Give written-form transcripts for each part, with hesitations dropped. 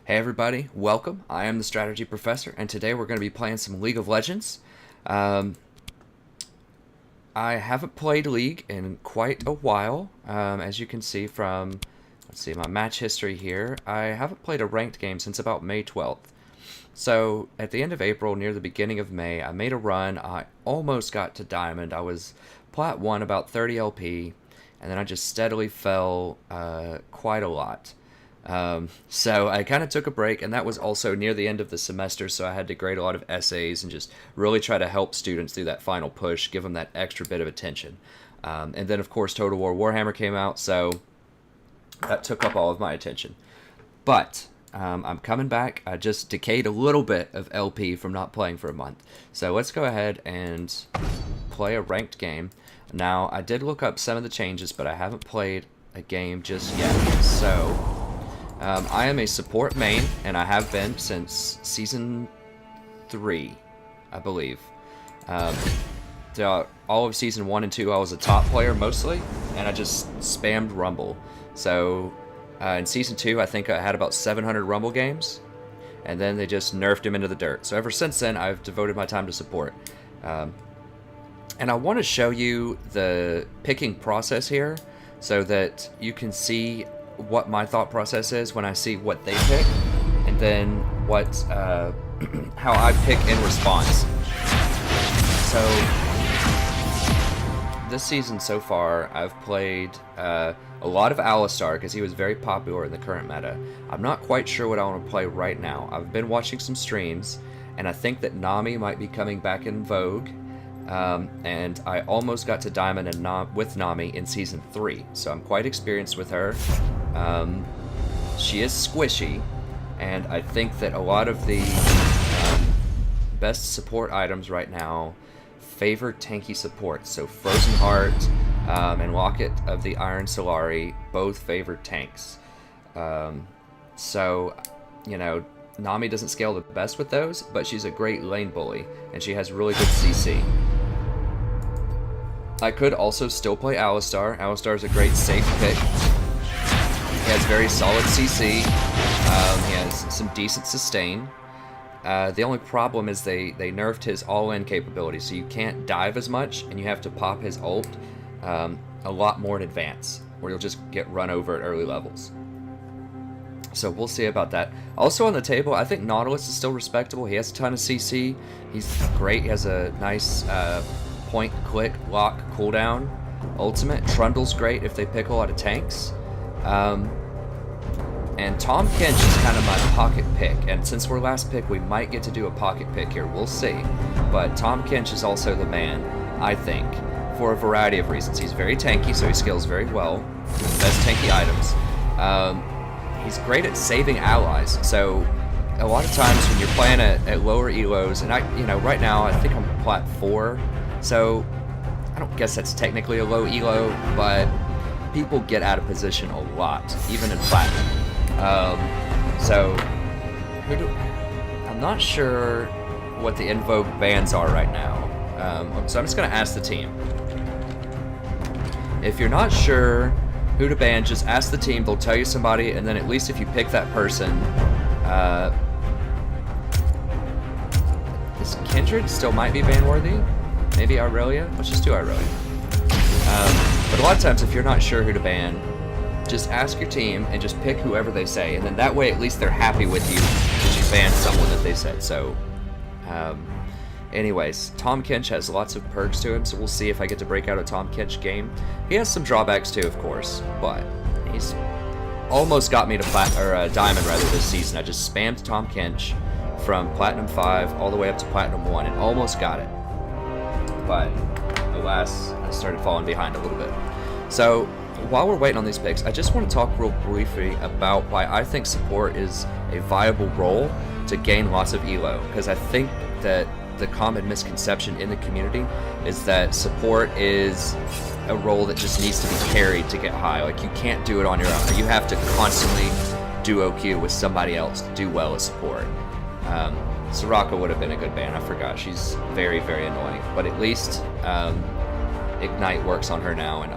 Hey everybody, welcome. I am the Strategy Professor, and today we're going to be playing some League of Legends. Um, I haven't played League in quite a while, as you can see from, let's see, my match history here. I haven't played a ranked game since about May 12th. So, at the end of April, near the beginning of May, I made a run. I almost got to Diamond. I was Plat 1, about 30 LP, and then I just steadily fell quite a lot. So I kind of took a break, and that was also near the end of the semester, so I had to grade a lot of essays and just really try to help students through that final push, give them that extra bit of attention. And then, of course, Total War Warhammer came out, so that took up all of my attention. But I'm coming back. I just decayed a little bit of LP from not playing for a month. So let's go ahead and play a ranked game. Now, I did look up some of the changes, but I haven't played a game just yet, so... I am a support main, and I have been since Season 3, I believe. Throughout all of Season 1 and 2, I was a top player mostly, and I just spammed Rumble. So, in Season 2, I think I had about 700 Rumble games, and then they just nerfed him into the dirt. So ever since then, I've devoted my time to support. And I want to show you the picking process here, so that you can see what my thought process is when I see what they pick, and then what how I pick in response. So this season so far, I've played a lot of Alistar because he was very popular in the current meta. I'm not quite sure what I want to play right now. I've been watching some streams, and I think that Nami might be coming back in vogue. And I almost got to Diamond and with Nami in Season 3, so I'm quite experienced with her. She is squishy, and I think that a lot of the best support items right now favor tanky support. So Frozen Heart and Locket of the Iron Solari both favor tanks. So, you know, Nami doesn't scale the best with those, but she's a great lane bully, and she has really good CC. I could also still play Alistar. Alistar is a great safe pick. He has very solid CC. He has some decent sustain. The only problem is they nerfed his all-in capability, so you can't dive as much, and you have to pop his ult a lot more in advance, or you'll just get run over at early levels. So we'll see about that. Also on the table, I think Nautilus is still respectable. He has a ton of CC. He's great. He has a nice point, click, lock, cooldown ultimate. Trundle's great if they pick a lot of tanks. And Tahm Kench is kind of my pocket pick. And since we're last pick, we might get to do a pocket pick here. We'll see. But Tahm Kench is also the man, I think, for a variety of reasons. He's very tanky, so he scales very well. Best tanky items. He's great at saving allies, so a lot of times when you're playing at lower elos, and right now I think I'm Plat 4, so I don't guess that's technically a low elo, but people get out of position a lot, even in Platinum. I'm not sure what the in vogue bans are right now, so I'm just going to ask the team. If you're not sure who to ban, just ask the team, they'll tell you somebody, and then at least if you pick that person, this Kindred still might be ban worthy, maybe Aurelia, let's just do Aurelia. But a lot of times if you're not sure who to ban, just ask your team and just pick whoever they say, and then that way at least they're happy with you that you banned someone that they said. So anyways, Tahm Kench has lots of perks to him, so we'll see if I get to break out a Tahm Kench game. He has some drawbacks too, of course, but he's almost got me to Diamond this season. I just spammed Tahm Kench from Platinum 5 all the way up to Platinum 1 and almost got it. But alas, I started falling behind a little bit. So while we're waiting on these picks, I just want to talk real briefly about why I think support is a viable role to gain lots of elo, because I think that the common misconception in the community is that support is a role that just needs to be carried to get high. Like, you can't do it on your own. You have to constantly duo queue with somebody else to do well as support. Soraka would have been a good ban. I forgot. She's very, very annoying. But at least Ignite works on her now, and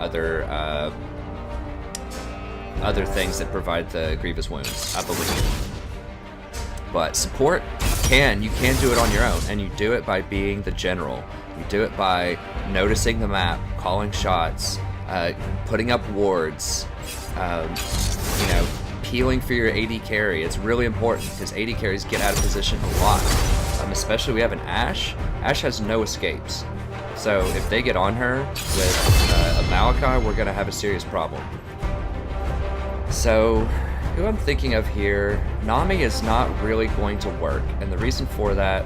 other things that provide the grievous wounds, I believe. But support you can do it on your own, and you do it by being the general. You do it by noticing the map, calling shots, putting up wards, you know, peeling for your AD carry. It's really important because AD carries get out of position a lot. Especially we have an Ashe. Ashe has no escapes. So if they get on her with a Malachi, we're going to have a serious problem. So who I'm thinking of here, Nami is not really going to work. And the reason for that,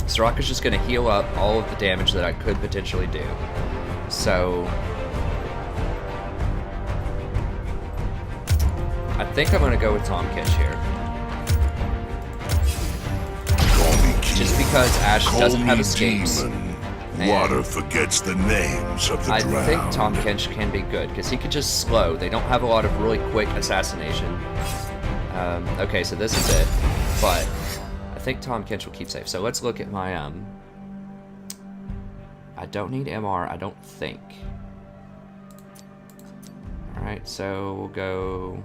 Soraka's just going to heal up all of the damage that I could potentially do. So I think I'm going to go with Tahm Kench here. Just because Ashe doesn't have escapes. Water forgets the names of the drowned. I think Tahm Kench can be good, because he could just slow. They don't have a lot of really quick assassination. Okay, so this is it. But I think Tahm Kench will keep safe. So let's look at my... I don't need MR, I don't think. Alright, so we'll go...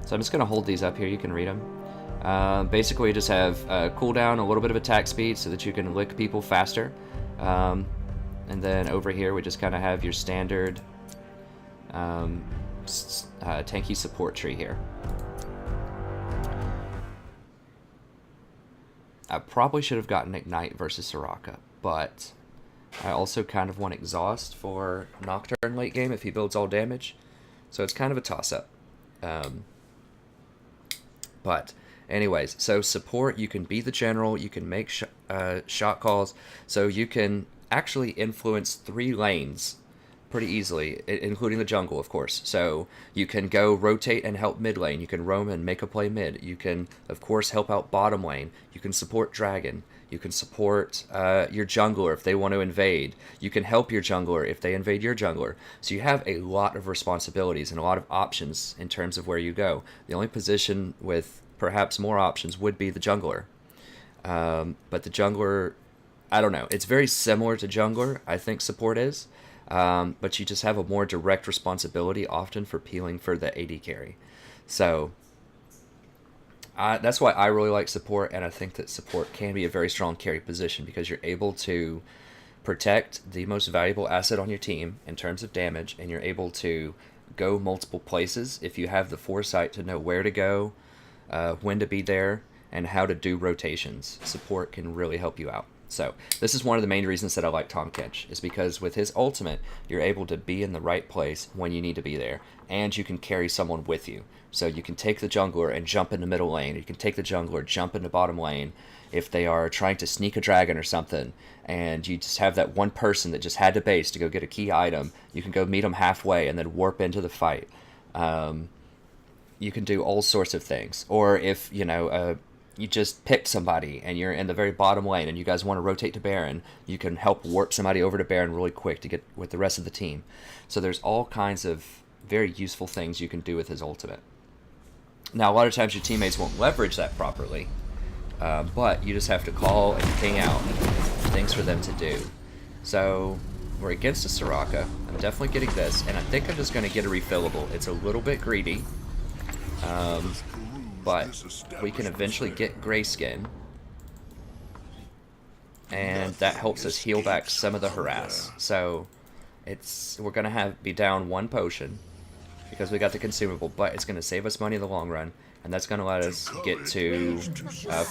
So I'm just going to hold these up here, you can read them. Basically, you just have cooldown, a little bit of attack speed so that you can lick people faster. And then over here we just kind of have your standard tanky support tree here. I probably should have gotten Ignite versus Soraka, but I also kind of want Exhaust for Nocturne late game if he builds all damage. So it's kind of a toss-up. But anyways, so support, you can be the general, you can make shot calls, so you can actually influence 3 lanes pretty easily, including the jungle, of course. So you can go rotate and help mid lane, you can roam and make a play mid, you can, of course, help out bottom lane, you can support Dragon, you can support your jungler if they want to invade, you can help your jungler if they invade your jungler. So you have a lot of responsibilities and a lot of options in terms of where you go. The only position with perhaps more options would be the jungler. But the jungler, I don't know, it's very similar to jungler, I think support is. But you just have a more direct responsibility often for peeling for the AD carry. So that's why I really like support, and I think that support can be a very strong carry position because you're able to protect the most valuable asset on your team in terms of damage, and you're able to go multiple places if you have the foresight to know where to go, when to be there, and how to do rotations. Support can really help you out. So this is one of the main reasons that I like Tahm Kench, is because with his ultimate, you're able to be in the right place when you need to be there, and you can carry someone with you. So you can take the jungler and jump into middle lane, you can take the jungler, jump into bottom lane, if they are trying to sneak a dragon or something, and you just have that one person that just had to base to go get a key item, you can go meet them halfway and then warp into the fight. You can do all sorts of things. Or if, you know, you just picked somebody and you're in the very bottom lane and you guys want to rotate to Baron, you can help warp somebody over to Baron really quick to get with the rest of the team. So there's all kinds of very useful things you can do with his ultimate. Now, a lot of times your teammates won't leverage that properly, but you just have to call and ping out things for them to do. So we're against a Soraka. I'm definitely getting this, and I think I'm just going to get a refillable. It's a little bit greedy. But we can eventually get Grayskin, and that helps us heal back some of the harass. So we're gonna be down 1 potion because we got the consumable, but it's gonna save us money in the long run, and that's gonna let us get to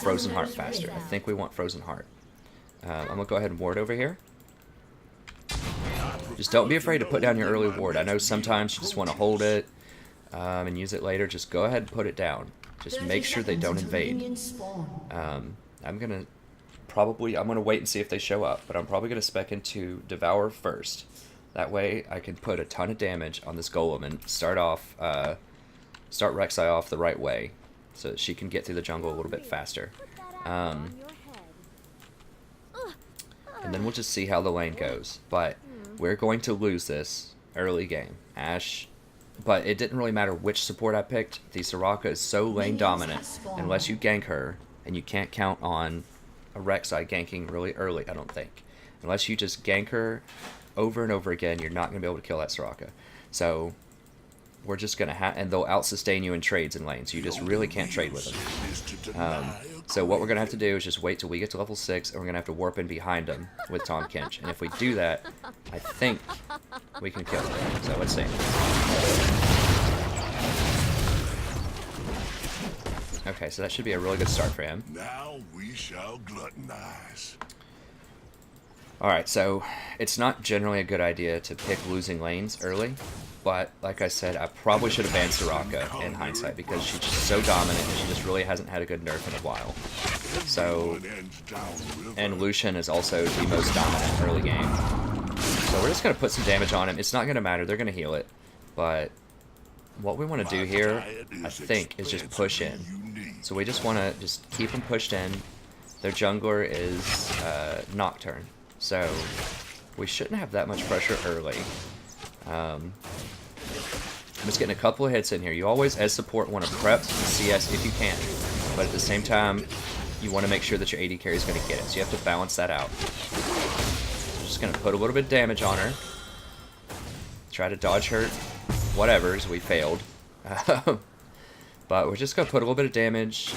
Frozen Heart faster. I think we want Frozen Heart. I'm gonna go ahead and ward over here. Just don't be afraid to put down your early ward. I know sometimes you just want to hold it and use it later. Just go ahead and put it down. Just make sure they don't invade. I'm gonna wait and see if they show up, but I'm probably gonna spec into Devour first. That way I can put a ton of damage on this golem and start Rek'Sai off the right way, so that she can get through the jungle a little bit faster. And then we'll just see how the lane goes. But we're going to lose this early game. Ashe. But it didn't really matter which support I picked. The Soraka is so lane dominant, unless you gank her, and you can't count on a Rek'Sai ganking really early, I don't think. Unless you just gank her over and over again, you're not going to be able to kill that Soraka. So we're just going to have... And they'll out-sustain you in trades in lanes. You just really can't trade with them. So what we're going to have to do is just wait till we get to level 6, and we're going to have to warp in behind them with Tahm Kench. And if we do that, I think we can kill them. So let's see. Okay, so that should be a really good start for him. Now we shall gluttonize. Alright, so it's not generally a good idea to pick losing lanes early, but like I said, I probably should have banned Soraka in hindsight because she's just so dominant and she just really hasn't had a good nerf in a while. So, and Lucian is also the most dominant early game. So we're just going to put some damage on him. It's not going to matter, they're going to heal it, but what we want to do here, I think, is just push in. So we just want to just keep them pushed in. Their jungler is Nocturne. So, we shouldn't have that much pressure early. I'm just getting a couple of hits in here. You always, as support, want to prep CS if you can. But at the same time, you want to make sure that your AD carry is going to get it. So you have to balance that out. I'm just going to put a little bit of damage on her. Try to dodge her. Whatever, so we failed. But we're just going to put a little bit of damage.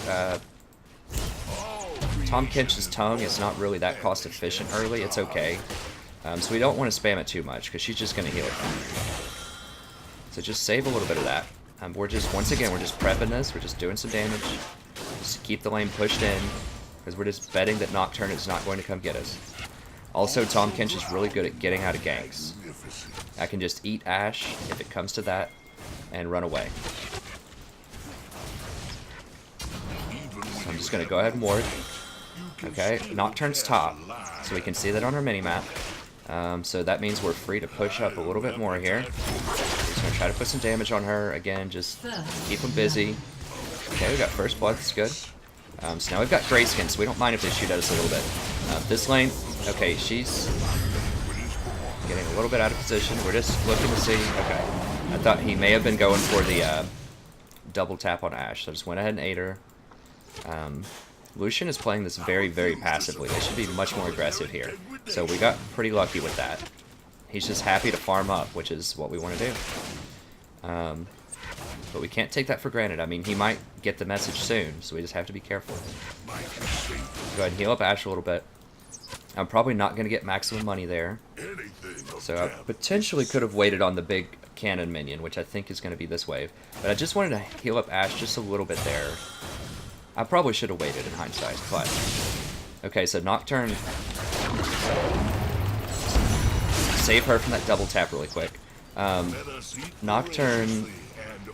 Tahm Kench's tongue is not really that cost efficient early. It's okay. So we don't want to spam it too much because she's just going to heal it. So just save a little bit of that. We're just, once again, we're just prepping this. We're just doing some damage. Just keep the lane pushed in because we're just betting that Nocturne is not going to come get us. Also, Tahm Kench is really good at getting out of ganks. I can just eat Ashe if it comes to that and run away. So I'm just going to go ahead and ward. Okay, Nocturne's top, so we can see that on our minimap. So that means we're free to push up a little bit more here. Just gonna try to put some damage on her. Again, just keep them busy. Okay, we got first blood, that's good. So now we've got Grayskin, so we don't mind if they shoot at us a little bit. This lane, okay, she's getting a little bit out of position. We're just looking to see, okay. I thought he may have been going for the double tap on Ashe, so I just went ahead and ate her. Lucian is playing this very, very passively. They should be much more aggressive here. So we got pretty lucky with that. He's just happy to farm up, which is what we want to do. But we can't take that for granted. I mean, he might get the message soon, so we just have to be careful. Go ahead and heal up Ashe a little bit. I'm probably not going to get maximum money there. So I potentially could have waited on the big cannon minion, which I think is going to be this wave. But I just wanted to heal up Ashe just a little bit there. I probably should have waited in hindsight, but... Okay, so Nocturne... Save her from that double tap really quick. Nocturne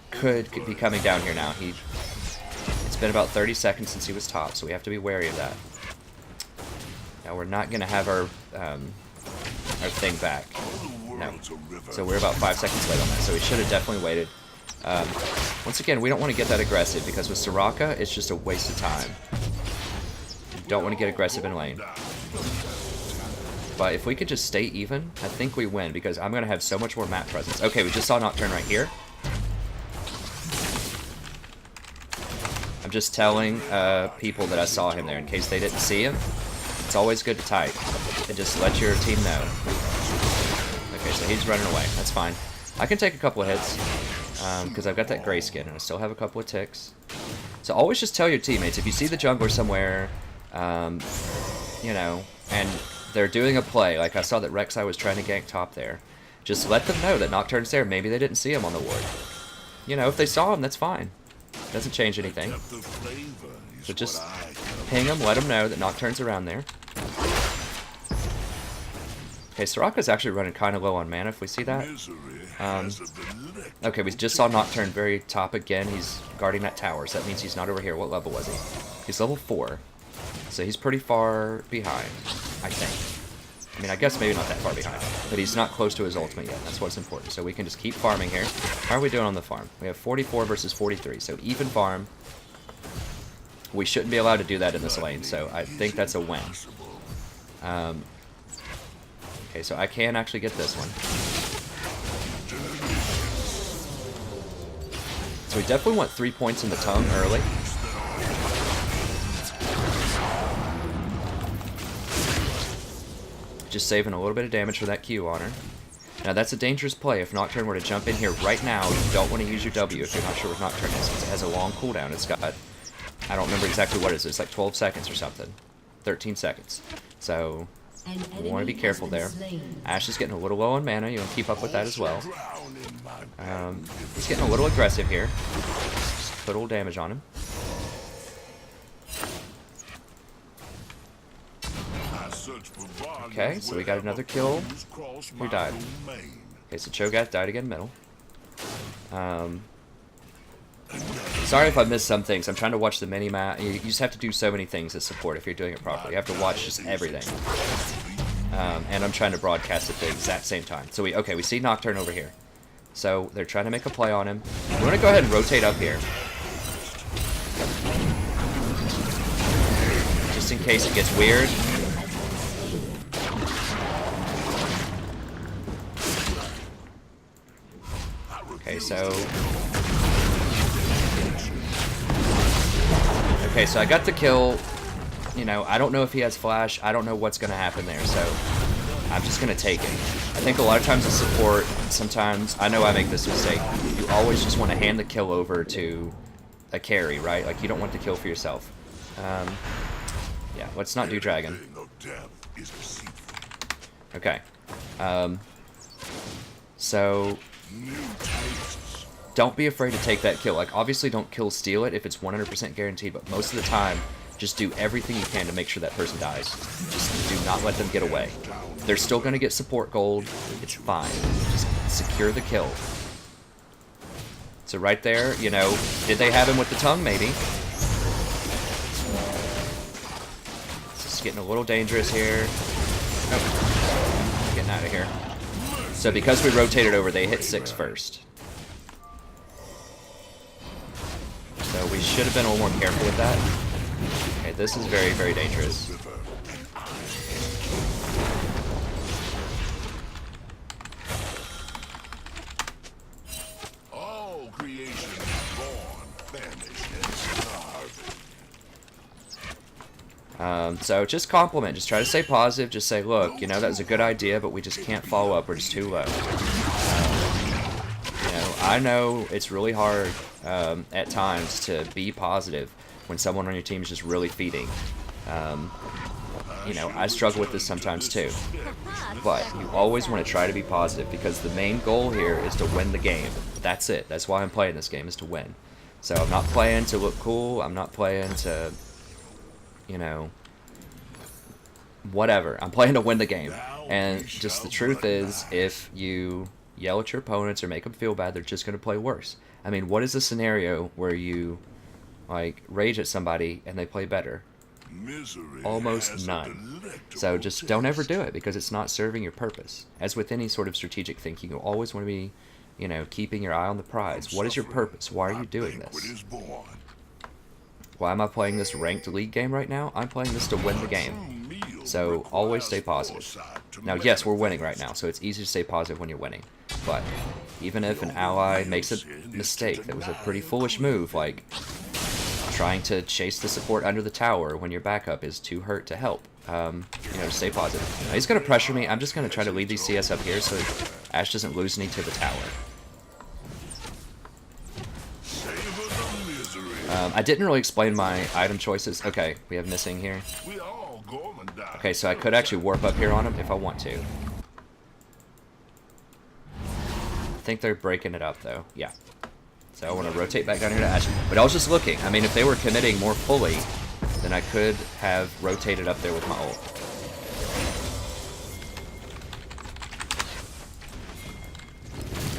could be coming down here now. It's been about 30 seconds since he was top, so we have to be wary of that. Now we're not going to have our thing back. No. So we're about 5 seconds late on that, so we should have definitely waited. Once again, we don't want to get that aggressive because with Soraka, it's just a waste of time. You don't want to get aggressive in lane. But if we could just stay even, I think we win because I'm going to have so much more map presence. Okay, we just saw Nocturne right here. I'm just telling people that I saw him there in case they didn't see him. It's always good to type and just let your team know. Okay, so he's running away. That's fine. I can take a couple of hits. Because I've got that Grayskin, and I still have a couple of ticks. So always just tell your teammates, if you see the jungler somewhere, you know, and they're doing a play, like I saw that Rek'Sai was trying to gank top there, just let them know that Nocturne's there. Maybe they didn't see him on the ward. You know, if they saw him, that's fine. Doesn't change anything. So just ping them, let them know that Nocturne's around there. Okay, Soraka's actually running kind of low on mana, if we see that. Okay, we just saw Nocturne very top again. He's guarding that tower, so that means he's not over here. What level was he? He's level 4. So he's pretty far behind, I think. I mean, I guess maybe not that far behind, but he's not close to his ultimate yet. That's what's important. So we can just keep farming here. How are we doing on the farm? We have 44 versus 43, so even farm. We shouldn't be allowed to do that in this lane, so I think that's a win. Okay, so I can actually get this one. So we definitely want 3 points in the tongue early. Just saving a little bit of damage for that Q on her. Now that's a dangerous play. If Nocturne were to jump in here right now, you don't want to use your W if you're not sure what Nocturne is, because it has a long cooldown. It's got, I don't remember exactly what it is. It's like 12 seconds or something. 13 seconds. So you want to be careful there. Ash is getting a little low on mana. You want to keep up with that as well. He's getting a little aggressive here. Put a little damage on him. Okay, so we got another kill. Who died? Okay, so Cho'Gath died again middle. Sorry if I missed some things. I'm trying to watch the mini-map. You just have to do so many things as support if you're doing it properly. You have to watch just everything. And I'm trying to broadcast at the exact same time. So we see Nocturne over here. So they're trying to make a play on him. We're going to go ahead and rotate up here. Just in case it gets weird. Okay, so I got the kill. You know, I don't know if he has flash. I don't know what's going to happen there, so I'm just going to take it. I think a lot of times as support, sometimes, I know I make this mistake, you always just want to hand the kill over to a carry, right? Like, you don't want the kill for yourself. Yeah, let's not do dragon. Okay. So don't be afraid to take that kill. Like, obviously don't kill steal it if it's 100% guaranteed, but most of the time, just do everything you can to make sure that person dies. Just do not let them get away. They're still going to get support gold. It's fine. Just secure the kill. So right there, you know, did they have him with the tongue? Maybe. It's getting a little dangerous here. Oh, getting out of here. So because we rotated over, they hit 6 first. So we should have been a little more careful with that. Okay, this is very, very dangerous. All creation born, famished, and starving. So just compliment. Just try to stay positive. Just say, look, you know, that was a good idea, but we just can't follow up. We're just too low. You know, I know it's really hard at times to be positive when someone on your team is just really feeding. You know, I struggle with this sometimes too. But you always want to try to be positive because the main goal here is to win the game. That's it. That's why I'm playing this game, is to win. So I'm not playing to look cool. I'm not playing to, you know, whatever. I'm playing to win the game. And just the truth is, if you yell at your opponents or make them feel bad, they're just going to play worse. I mean, what is a scenario where you, like, rage at somebody and they play better? Almost none. So just don't ever do it because it's not serving your purpose. As with any sort of strategic thinking, you always want to be, you know, keeping your eye on the prize. What is your purpose? Why are you doing this? Why am I playing this ranked league game right now? I'm playing this to win the game. So always stay positive. Now, yes, we're winning right now, so it's easy to stay positive when you're winning. But even if an ally makes a mistake, that was a pretty foolish move, like trying to chase the support under the tower when your backup is too hurt to help. You know, stay positive. Now, he's going to pressure me. I'm just going to try to lead these CS up here so Ash doesn't lose any to the tower. I didn't really explain my item choices. Okay, we have missing here. Okay, so I could actually warp up here on him if I want to. I think they're breaking it up, though. Yeah. So I want to rotate back down here to Ash. But I was just looking. I mean, if they were committing more fully, then I could have rotated up there with my ult.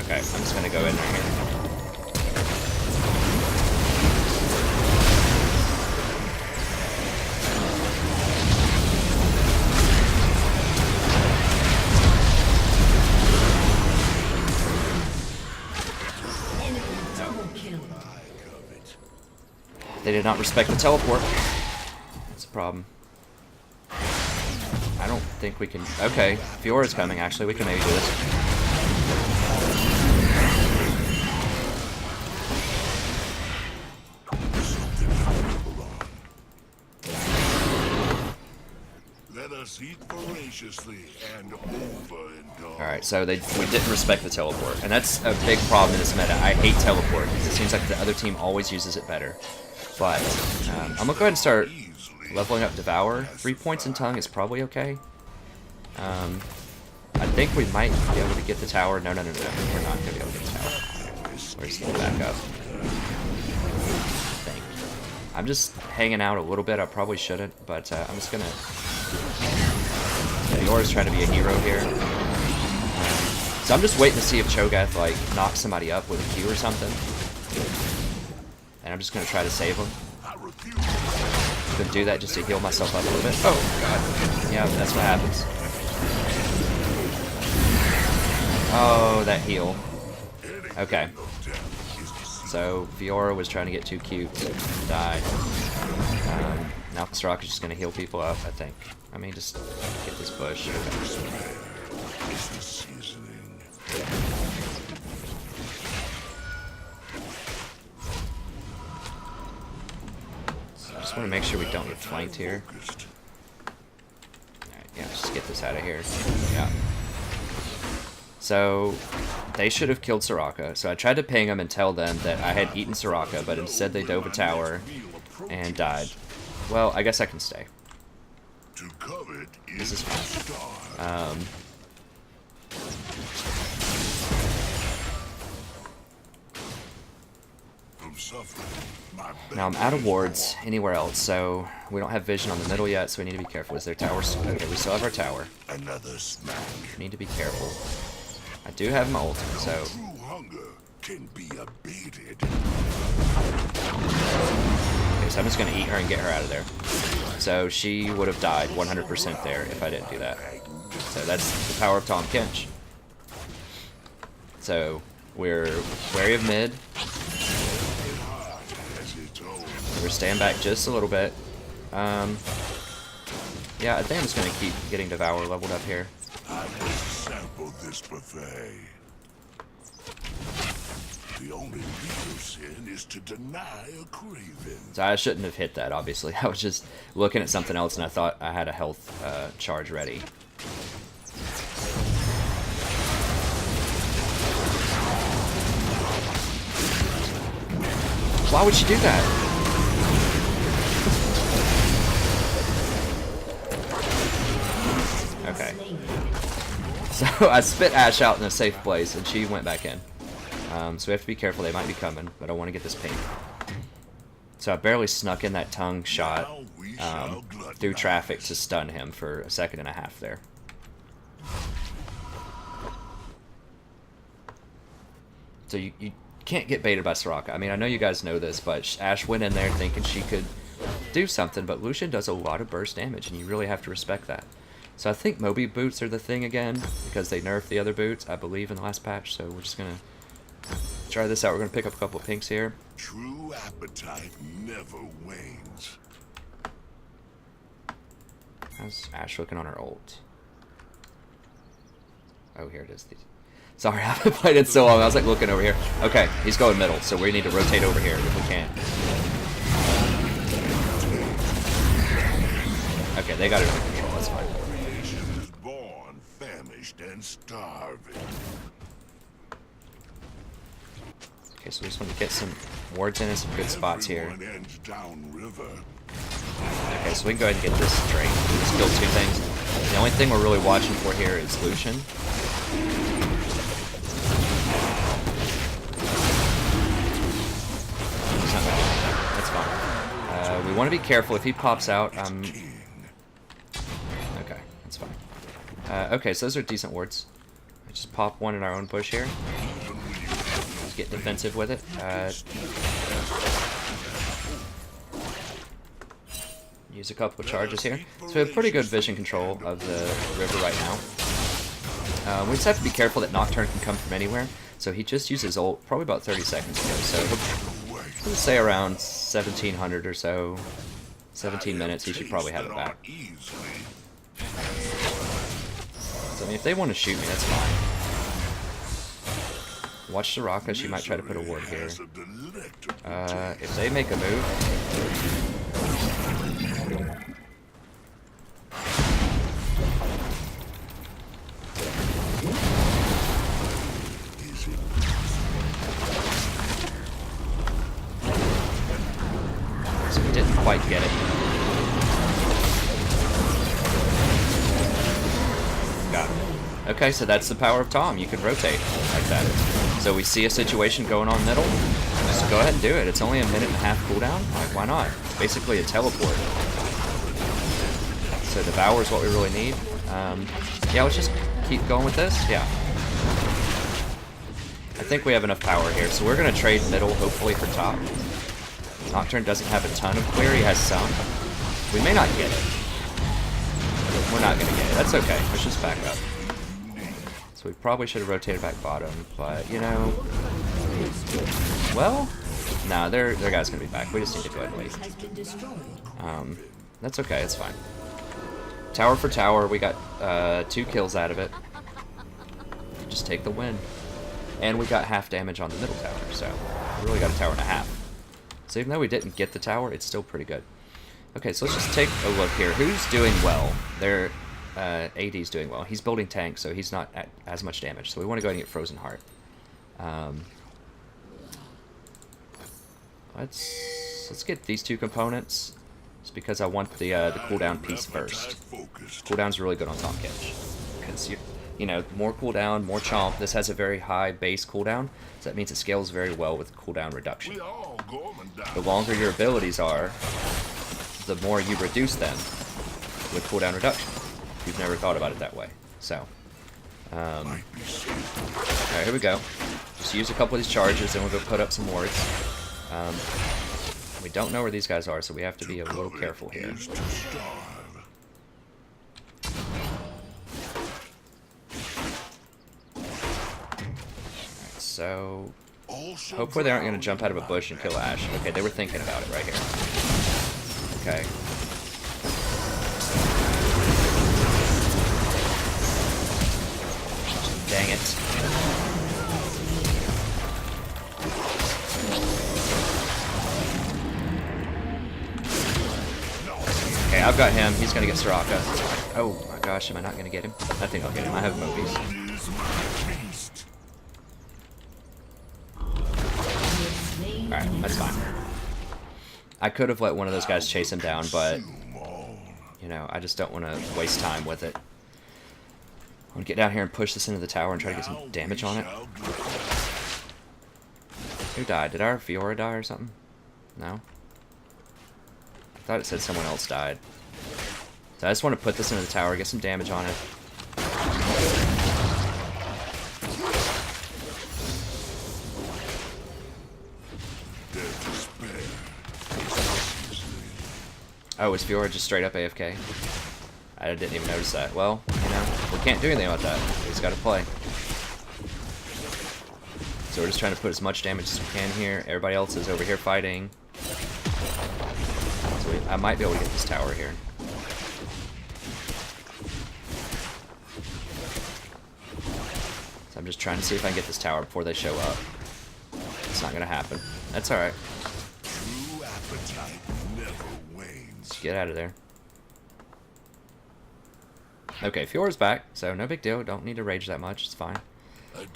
Okay, I'm just going to go in right here. They did not respect the teleport. That's a problem. I don't think we can... Okay, Fiora's coming, actually. We can maybe do this. us eat voraciously and overindulge. Alright, so we didn't respect the teleport. And that's a big problem in this meta. I hate teleport because it seems like the other team always uses it better. But I'm going to go ahead and start leveling up Devour. 3 points in Tongue is probably okay. I think we might be able to get the tower. No. We're not going to be able to get the tower. Where's the backup? Thank you. I'm just hanging out a little bit. I probably shouldn't, but I'm just going to... Yeah, Yora's trying to be a hero here. So I'm just waiting to see if Cho'Gath, like, knocks somebody up with a Q or something. And I'm just going to try to save him. I'm going to do that just to heal myself up a little bit. Oh, God. Yeah, that's what happens. Oh, that heal. Okay. So, Fiora was trying to get too cute. Died. Now Soraka's just going to heal people up, I think. I mean, just get this bush. So I just want to make sure we don't get flanked here. Alright, yeah, just get this out of here. Yeah. So, they should have killed Soraka. So I tried to ping them and tell them that I had eaten Soraka, but instead they dove a tower and died. Well, I guess I can stay. This is fine. Now I'm out of wards anywhere else, so we don't have vision on the middle yet, so we need to be careful. Is there towers? Okay, we still have our tower. Another smack. We need to be careful. I do have my ult, so... True hunger can be abated. Okay, so I'm just going to eat her and get her out of there. So she would have died 100% there if I didn't do that. So that's the power of Tahm Kench. So we're wary of mid. We're staying back just a little bit. Yeah, I think I'm just going to keep getting Devour leveled up here. Sample this buffet. The only real sin is to deny a craving. So I shouldn't have hit that, obviously. I was just looking at something else and I thought I had a health charge ready. Why would she do that? Okay. So I spit Ashe out in a safe place and she went back in. So we have to be careful, they might be coming, but I want to get this ping. So I barely snuck in that tongue shot through traffic to stun him for a second and a half there. So you can't get baited by Soraka. I mean, I know you guys know this, but Ashe went in there thinking she could do something, but Lucian does a lot of burst damage, and you really have to respect that. So I think Moby boots are the thing again, because they nerfed the other boots, I believe, in the last patch, so we're just going to try this out. We're going to pick up a couple of pinks here. True appetite never wanes. How's Ashe looking on her ult? Oh, here it is. Sorry, I haven't played it so long. I was like looking over here. Okay, he's going middle, so we need to rotate over here if we can. Okay, they got it under control. That's fine. Creation is born, famished, and starving. Okay, so we just want to get some wards in and some good spots here. Everyone ends downriver. Okay, so we can go ahead and get this straight. Just kill two things. The only thing we're really watching for here is Lucian. That's fine. We want to be careful. If he pops out, okay, that's fine. Okay, so those are decent wards. Just pop one in our own bush here. Just get defensive with it. Use a couple of charges here. So we have pretty good vision control of the river right now. We just have to be careful that Nocturne can come from anywhere. So he just used his ult probably about 30 seconds ago. So let's say around 1700 or so, 17 minutes, he should probably have it back. So I mean, if they want to shoot me, that's fine. Watch Soraka, she might try to put a ward here. If they make a move... didn't quite get it. Got it. Okay, so that's the power of Tahm. You can rotate like that. So we see a situation going on middle. Just go ahead and do it. It's only a 1.5 cooldown. Like, why not? It's basically a teleport. So Devour is what we really need. Yeah, let's just keep going with this. Yeah. I think we have enough power here. So we're going to trade middle, hopefully, for top. Nocturne doesn't have a ton of clear. He has some. We may not get it. We're not going to get it. That's okay. Let's just back up. So we probably should have rotated back bottom, but, you know... Well... Nah, their guy's going to be back. We just need to go ahead and wait. That's okay. It's fine. Tower for tower. We got 2 kills out of it. Just take the win. And we got half damage on the middle tower, so we really got a tower and a half. So even though we didn't get the tower, it's still pretty good. Okay, so let's just take a look here. Who's doing well? Their AD's doing well. He's building tanks, so he's not at as much damage. So we want to go ahead and get Frozen Heart. Let's get these 2 components, just because I want the cooldown piece first. Cooldown's really good on Tahm Kench, because you know, more cooldown, more chomp. This has a very high base cooldown, so that means it scales very well with cooldown reduction. The longer your abilities are, the more you reduce them with cooldown reduction. If you've never thought about it that way. So, alright, here we go. Just use a couple of these charges, and we'll go put up some wards. We don't know where these guys are, so we have to be a little careful here. So, hopefully they aren't going to jump out of a bush and kill Ash. Okay, they were thinking about it right here. Okay. Dang it. Okay, I've got him. He's going to get Soraka. Oh my gosh, am I not going to get him? I think I'll get him. I have Mobies. Alright, that's fine. I could have let one of those guys chase him down, but, you know, I just don't want to waste time with it. I want to get down here and push this into the tower and try to get some damage on it. Who died? Did our Fiora die or something? No? I thought it said someone else died. So I just want to put this into the tower, get some damage on it. Oh, is Fiora just straight up AFK? I didn't even notice that. Well, you know, we can't do anything about that. We just gotta play. So we're just trying to put as much damage as we can here. Everybody else is over here fighting. So I might be able to get this tower here. So I'm just trying to see if I can get this tower before they show up. It's not gonna happen. That's alright. Let's get out of there. Okay, Fiora's back, so no big deal. Don't need to rage that much. It's fine. A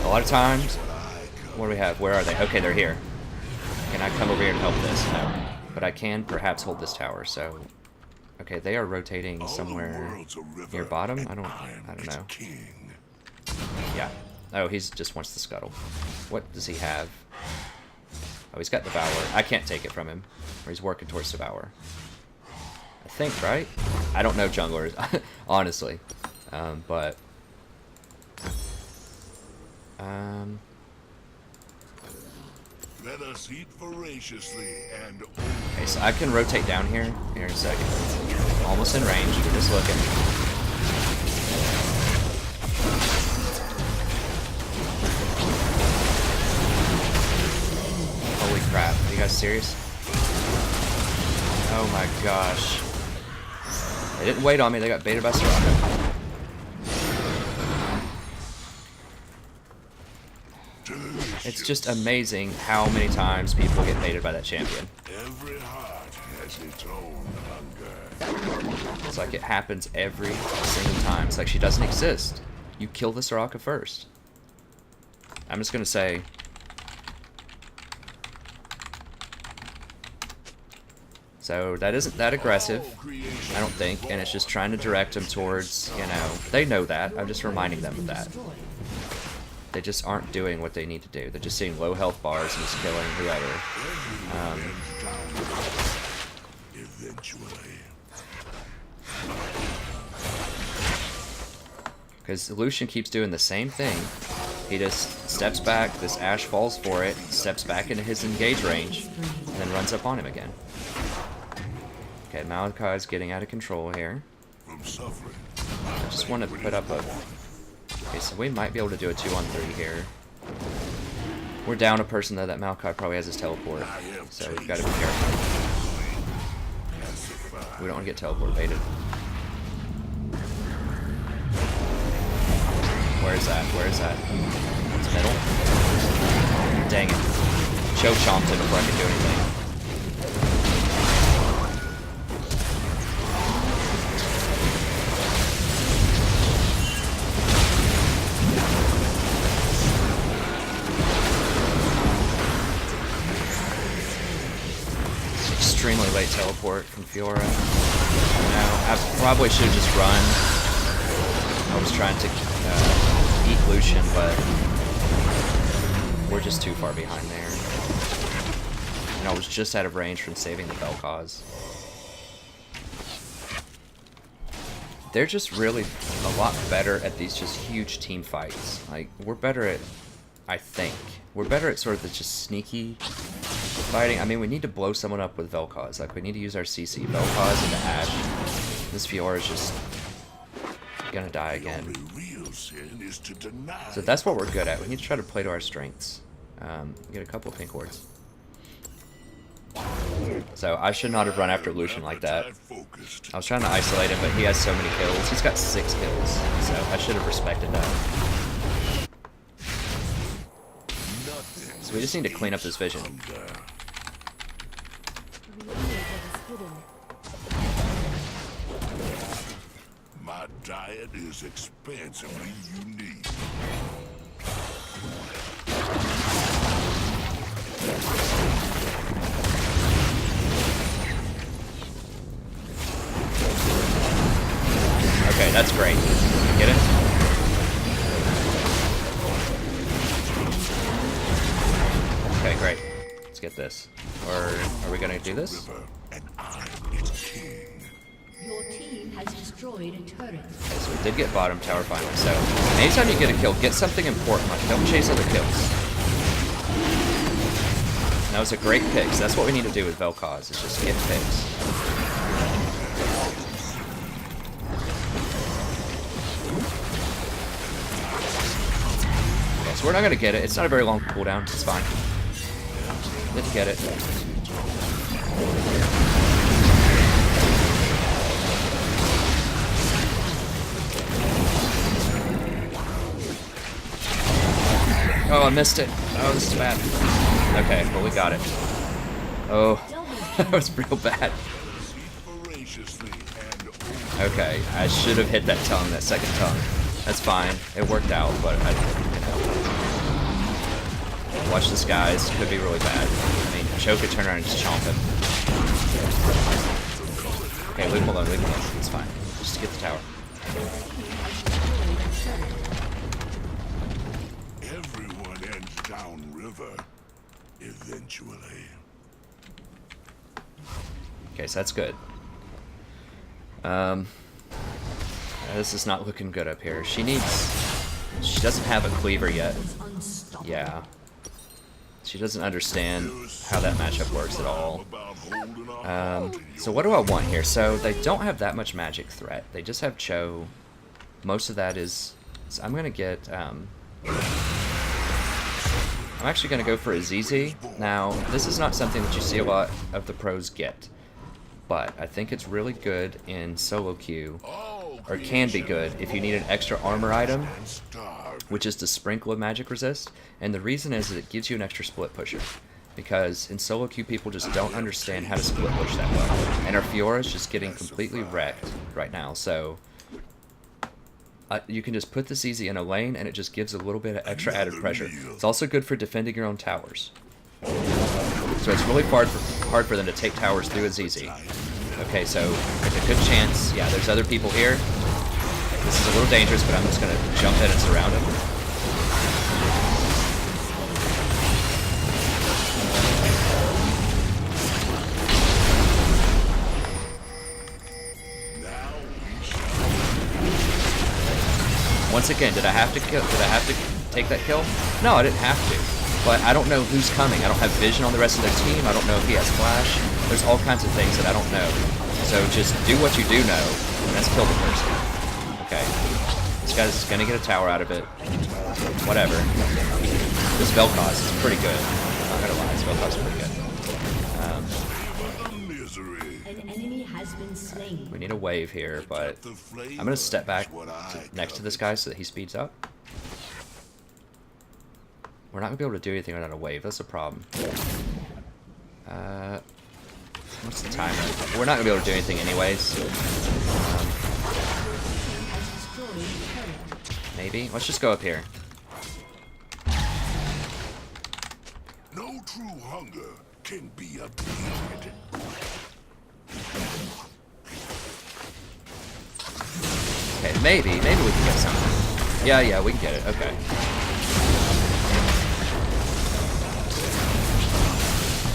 lot of times... What do we have? Where are they? Okay, they're here. Can I come over here and help this? No. But I can perhaps hold this tower, so... Okay, they are rotating somewhere near bottom? I don't know. Yeah. Oh, he just wants the scuttle. What does he have? Oh, he's got Devour. I can't take it from him. Or he's working towards Devour. I think, right? I don't know junglers, honestly. But... Let us eat voraciously and... Okay, so I can rotate down here in a second. Almost in range. We're just looking. Holy crap. Are you guys serious? Oh my gosh. They didn't wait on me. They got baited by Soraka. It's just amazing how many times people get baited by that champion. Every heart has its own hunger. It's like it happens every single time. It's like she doesn't exist. You kill the Soraka first. I'm just gonna say... So that isn't that aggressive, I don't think, and it's just trying to direct them towards, you know, they know that. I'm just reminding them of that. They just aren't doing what they need to do. They're just seeing low health bars and just killing whoever. Because Lucian keeps doing the same thing. He just steps back, this Ashe falls for it, steps back into his engage range, and then runs up on him again. Okay, Malachi's getting out of control here. I just want to put up a... Okay, so we might be able to do a 2-on-3 here. We're down a person though, that Malachi probably has his teleport, so we've got to be careful. We don't want to get teleport baited. Where is that? Where is that? It's middle? Dang it. Choke chomped him before I could do anything. Extremely late teleport from Fiora. No, I probably should have just run. I was trying to eat Lucian, but we're just too far behind there. And I was just out of range from saving the Vel'Koz. They're just really a lot better at these just huge team fights. Like, we're better at, I think, we're better at sort of the just sneaky fighting. I mean, we need to blow someone up with Vel'Koz. Like, we need to use our CC. Vel'Koz into Ashe. This Fiora is just gonna die again. So that's what we're good at. We need to try to play to our strengths. Get a couple of pink wards. So I should not have run after Lucian like that. I was trying to isolate him, but he has so many kills. He's got 6 kills, so I should have respected that. So we just need to clean up this vision. My diet is expansively unique. Okay, that's great. Get it? Okay, great. Let's get this. Or are we gonna do this? Your team has destroyed a turret. Okay, so we did get bottom tower finally. So anytime you get a kill, get something important. Like, don't chase other kills. That was a great pick. So that's what we need to do with Vel'Koz, is just get picks. Okay, so we're not gonna get it. It's not a very long cooldown. It's fine. Let's get it. Oh, I missed it. Oh, this is bad. Okay, well, we got it. Oh, that was real bad. Okay, I should have hit that tongue, that second tongue. That's fine. It worked out, but I, you know. Watch this, guys. Could be really bad. I mean, Cho could turn around and just chomp him. Okay, leave him alone, leave him alone. It's fine. Just get the tower. Everyone ends downriver, eventually. Okay, so that's good. This is not looking good up here. She doesn't have a cleaver yet. Yeah. She doesn't understand how that matchup works at all. So what do I want here? So they don't have that much magic threat. They just have Cho. Most of that is... So I'm gonna get... I'm actually gonna go for a ZZ. Now, this is not something that you see a lot of the pros get. But I think it's really good in solo queue, or can be good if you need an extra armor item, which is to sprinkle a magic resist. And the reason is that it gives you an extra split pusher, because in solo queue people just don't understand how to split push that well, and our Fiora is just getting completely wrecked right now. So you can just put the CZ in a lane, and it just gives a little bit of extra added pressure. It's also good for defending your own towers. So it's really hard for hard for them to take towers through as easy. Okay, so there's a good chance. Yeah, there's other people here. This is a little dangerous, but I'm just going to jump in and surround him. Once again, did I have to take that kill? No, I didn't have to. But I don't know who's coming. I don't have vision on the rest of their team. I don't know if he has flash. There's all kinds of things that I don't know. So just do what you do know, and that's kill the person. Okay. This guy's gonna get a tower out of it. Whatever. This Vel'Koz is pretty good. I'm not gonna lie, this Vel'Koz is pretty good. An enemy has been slain. We need a wave here, but I'm gonna step back next to this guy so that he speeds up. We're not gonna be able to do anything without a wave. That's the problem. What's the timer? We're not gonna be able to do anything anyways. Maybe. Let's just go up here. No true hunger can be appeased. Okay, maybe we can get something. Yeah, we can get it. Okay.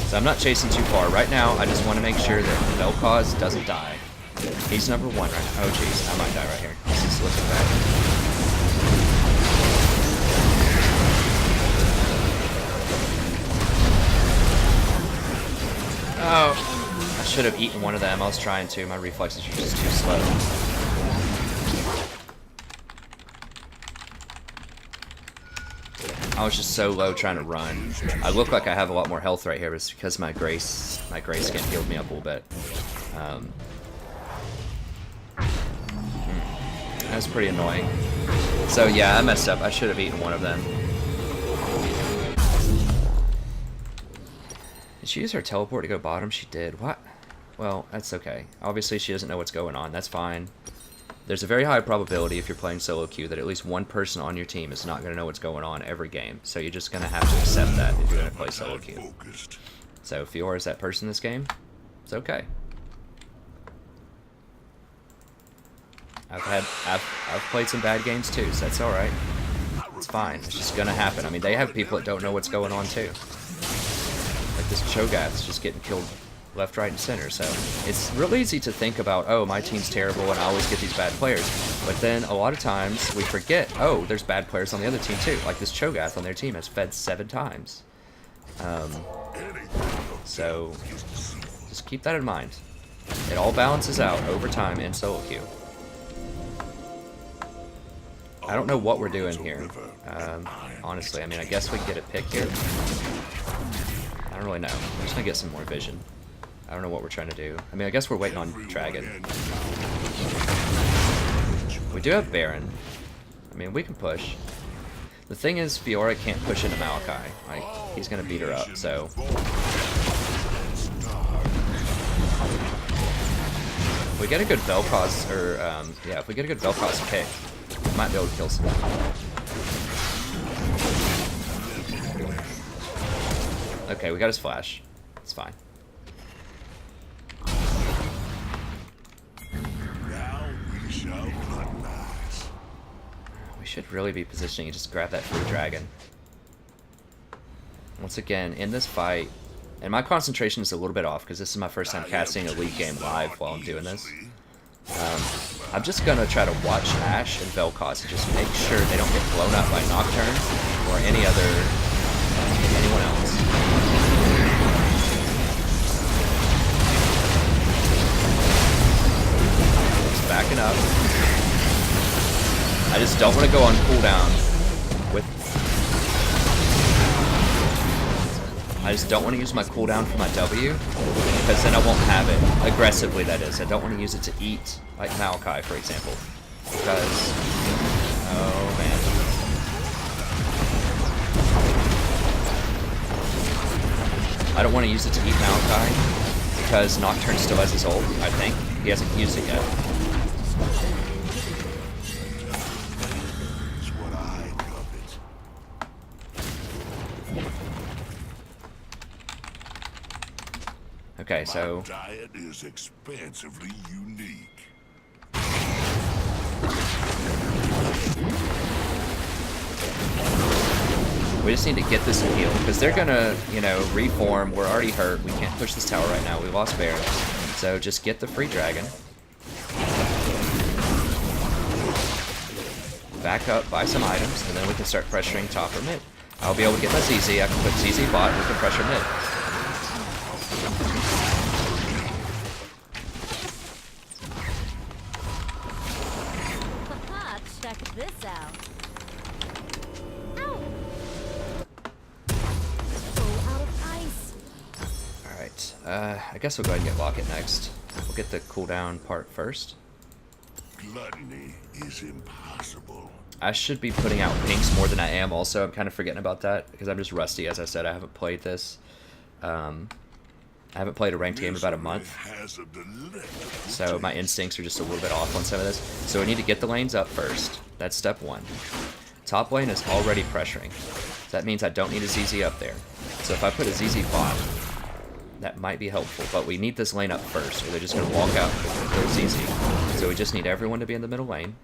So I'm not chasing too far. Right now, I just want to make sure that Vel'Koz doesn't die. He's number 1 right now. Oh, jeez. I might die right here. This is looking bad. Oh. I should have eaten one of them. I was trying to. My reflexes are just too slow. I was just so low trying to run. I look like I have a lot more health right here, but it's because my gray skin healed me up a little bit. That was pretty annoying. So yeah, I messed up. I should have eaten one of them. Did she use her teleport to go bottom? She did. What? Well, that's okay. Obviously, she doesn't know what's going on. That's fine. There's a very high probability if you're playing solo queue that at least one person on your team is not going to know what's going on every game. So you're just going to have to accept that if you're going to play solo queue. So if Fiora is that person this game, it's okay. I've played some bad games too, so that's alright. It's fine. It's just going to happen. I mean, they have people that don't know what's going on too. Like this Cho'Gath's just getting killed left, right, and center. So it's real easy to think about, oh, my team's terrible and I always get these bad players. But then a lot of times we forget, oh, there's bad players on the other team too. Like this Cho'Gath on their team has fed 7 times. So just keep that in mind. It all balances out over time in solo queue. I don't know what we're doing here. Honestly, I mean, I guess we can get a pick here. I don't really know. I'm just gonna get some more vision. I don't know what we're trying to do. I mean, I guess we're waiting on Dragon. We do have Baron. I mean, we can push. The thing is, Fiora can't push into Maokai. Like, he's gonna beat her up, so... If we get a good Vel'Koz, or, yeah, if we get a good Vel'Koz pick, we might be able to kill someone. Okay, we got his flash. It's fine. We should really be positioning and just grab that free dragon. Once again, in this fight, and my concentration is a little bit off because this is my first time casting a League game live while I'm doing this. I'm just gonna try to watch Ashe and Vel'Koz and just make sure they don't get blown up by Nocturne or anyone else. Just backing up. I just don't want to go on cooldown with... I just don't want to use my cooldown for my W, because then I won't have it. Aggressively, that is. I don't want to use it to eat, like Maokai, for example. Because... oh, man. I don't want to use it to eat Maokai, because Nocturne still has his ult, I think. He hasn't used it yet. Okay, so My diet is expansively unique. we just need to get this heal because they're gonna, you know, reform. We're already hurt. We can't push this tower right now. We lost Baron. So just get the free dragon. Back up, buy some items, and then we can start pressuring top or mid. I'll be able to get my ZZ. I can put ZZ bot. We can pressure mid. Haha, check this out. Ow! Full out of ice. Alright, I guess we'll go ahead and get Locket next. We'll get the cooldown part first. Gluttony is impossible. I should be putting out pinks more than I am also. I'm kind of forgetting about that because I'm just rusty. As I said, I haven't played this. I haven't played a ranked game in about a month. So my instincts are just a little bit off on some of this. So we need to get the lanes up first. That's step one. Top lane is already pressuring. So that means I don't need a ZZ up there. So if I put a ZZ bot, that might be helpful. But we need this lane up first or they're just going to walk out with their ZZ. So we just need everyone to be in the middle lane.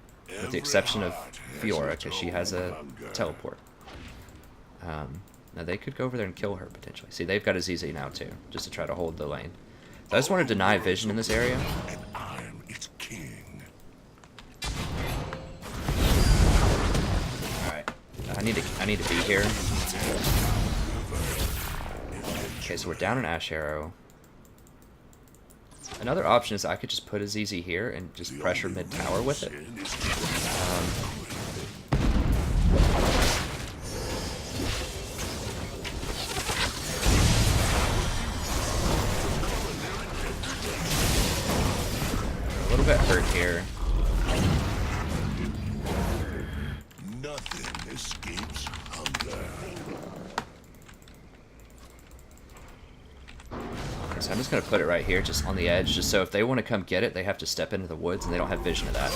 With the exception of Fiora, because she has a teleport. Now they could go over there and kill her, potentially. See, they've got a ZZ now, too, just to try to hold the lane. So I just want to deny vision in this area. And I'm its king. Alright. I need to be here. Okay, so we're down an Ash Arrow. Another option is I could just put a ZZ here and just pressure mid-tower with it. A little bit hurt here. Nothing escapes hunger. Okay, so I'm just going to put it right here, just on the edge, just so if they want to come get it, they have to step into the woods and they don't have vision of that.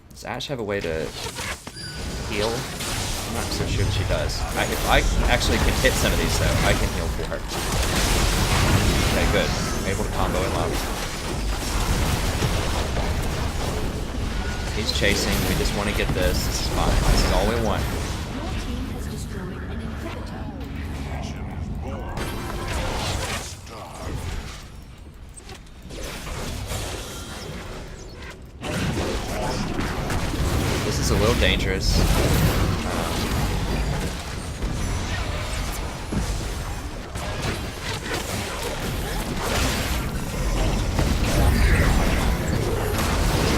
Does Ashe have a way to heal? I'm not so sure that she does. If I actually can hit some of these, though, I can heal for her. Okay, good. I'm able to combo it low. He's chasing. We just want to get this. This is fine. This is all we want. Your team has destroyed an inhibitor. This is a little dangerous.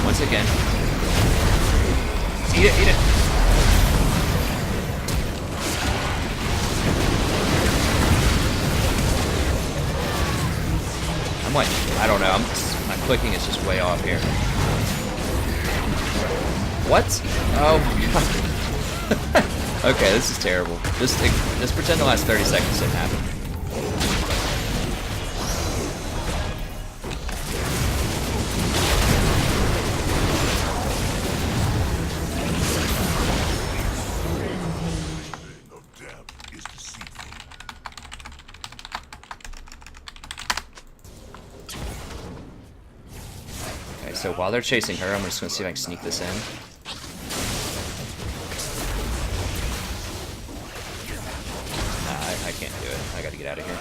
Once again. Eat it, eat it. I'm like, I don't know. My clicking is just way off here. What? Oh my god. Okay, this is terrible. Just pretend the last 30 seconds didn't happen. Of depth is deceitful. Okay, so while they're chasing her, I'm just gonna see if I can sneak this in. Nah, I can't do it. I gotta get out of here.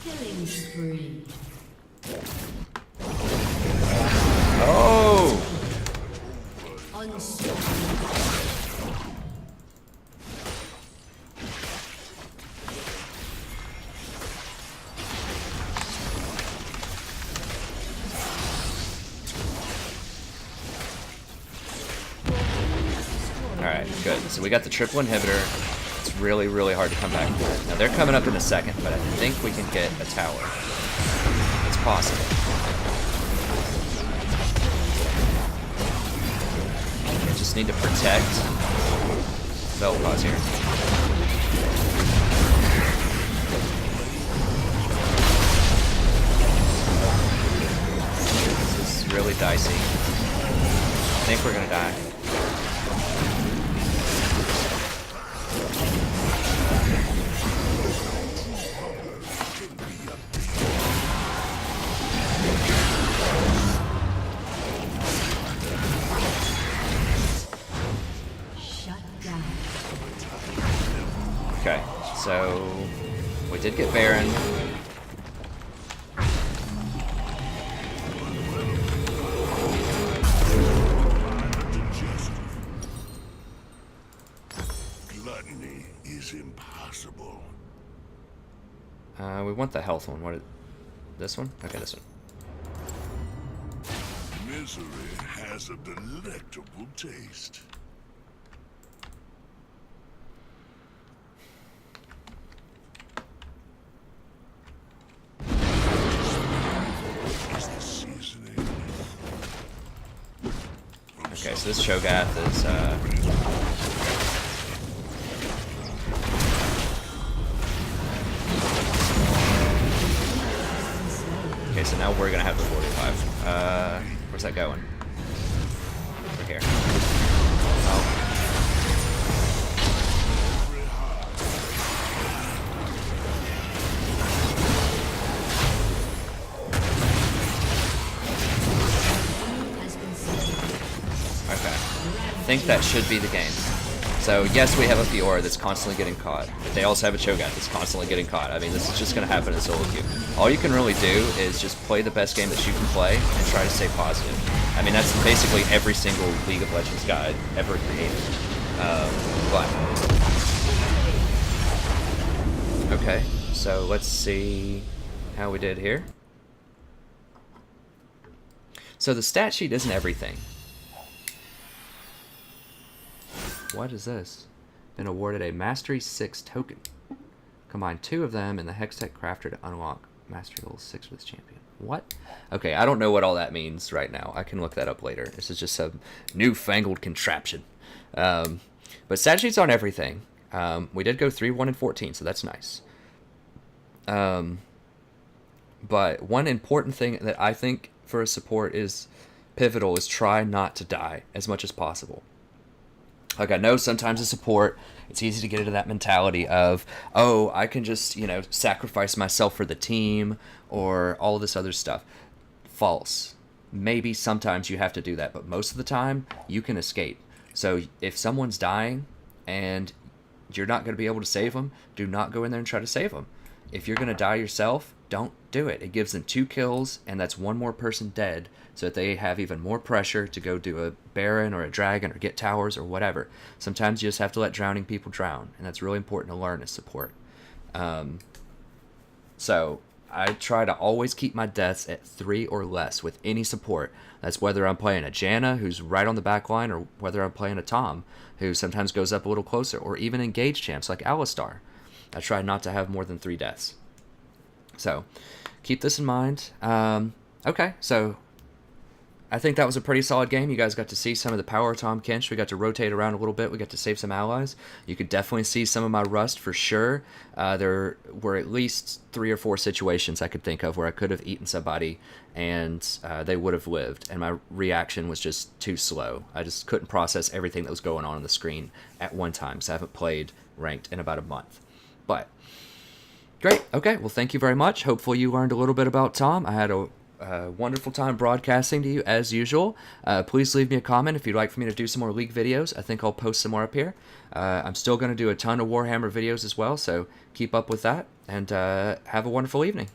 Killing spree. Oh! Unstoppable. Alright, good. So we got the triple inhibitor. It's really, really hard to come back from it. Now they're coming up in a second, but I think we can get a tower. It's possible. We just need to protect Vel'Koz here. This is really dicey. I think we're gonna die. Okay, so we did get Baron. Gluttony is impossible. We want the health one. This one? Okay, this one. Misery has a delectable taste. Is the seasoning? Okay, so this Cho'Gath is, okay, so now we're gonna have the 45. Where's that going? Over here. Oh. Okay. I think that should be the game. So yes, we have a Fiora that's constantly getting caught, but they also have a Cho'Gath that's constantly getting caught. I mean, this is just going to happen in solo queue. All you can really do is just play the best game that you can play and try to stay positive. I mean, that's basically every single League of Legends guide ever created. Okay, so let's see how we did here. So the stat sheet isn't everything. What is this? Been awarded a Mastery 6 token. Combine 2 of them in the Hextech Crafter to unlock Mastery level 6 for this champion. What? Okay, I don't know what all that means right now. I can look that up later. This is just some newfangled contraption. But stat sheets aren't everything. We did go 3, 1, and 14, so that's nice. But one important thing that I think for a support is pivotal is try not to die as much as possible. Like, I know sometimes a support, it's easy to get into that mentality of, oh, I can just, you know, sacrifice myself for the team or all this other stuff. False. Maybe sometimes you have to do that, but most of the time you can escape. So if someone's dying and you're not going to be able to save them, do not go in there and try to save them. If you're going to die yourself, don't do it. It gives them 2 kills, and that's one more person dead, so that they have even more pressure to go do a Baron or a Dragon or get towers or whatever. Sometimes you just have to let drowning people drown, and that's really important to learn as support. So I try to always keep my deaths at 3 or less with any support. That's whether I'm playing a Janna, who's right on the back line, or whether I'm playing a Tahm, who sometimes goes up a little closer, or even engaged champs like Alistar. I try not to have more than 3 deaths. So keep this in mind. Okay, so I think that was a pretty solid game. You guys got to see some of the power of Tahm Kench. We got to rotate around a little bit. We got to save some allies. You could definitely see some of my rust for sure. There were at least 3 or 4 situations I could think of where I could have eaten somebody and they would have lived. And my reaction was just too slow. I just couldn't process everything that was going on the screen at one time because I haven't played ranked in about a month. But great. Okay. Well, thank you very much. Hopefully you learned a little bit about Tahm. I had a wonderful time broadcasting to you as usual. Please leave me a comment if you'd like for me to do some more League videos. I think I'll post some more up here. I'm still going to do a ton of Warhammer videos as well, so keep up with that, and have a wonderful evening.